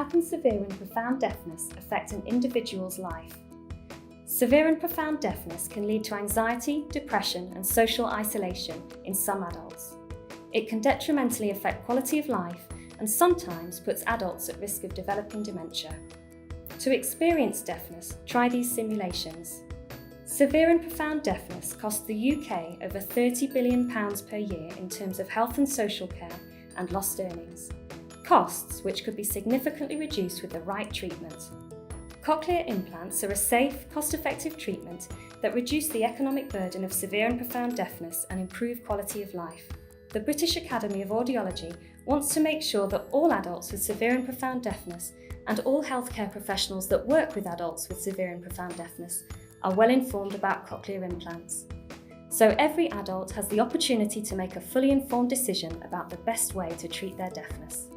how can severe and profound deafness affect an individual's life? Severe and profound deafness can lead to anxiety, depression, and social isolation in some adults. It can detrimentally affect quality of life and sometimes puts adults at risk of developing dementia. To experience deafness, try these simulations. Severe and profound deafness costs the UK over £30 billion per year in terms of health and social care and lost earnings. Costs which could be significantly reduced with the right treatment. Cochlear implants are a safe, cost-effective treatment that reduce the economic burden of severe and profound deafness and improve quality of life. The British Academy of Audiology wants to make sure that all adults with severe and profound deafness and all healthcare professionals that work with adults with severe and profound deafness are well informed about cochlear implants. So every adult has the opportunity to make a fully informed decision about the best way to treat their deafness.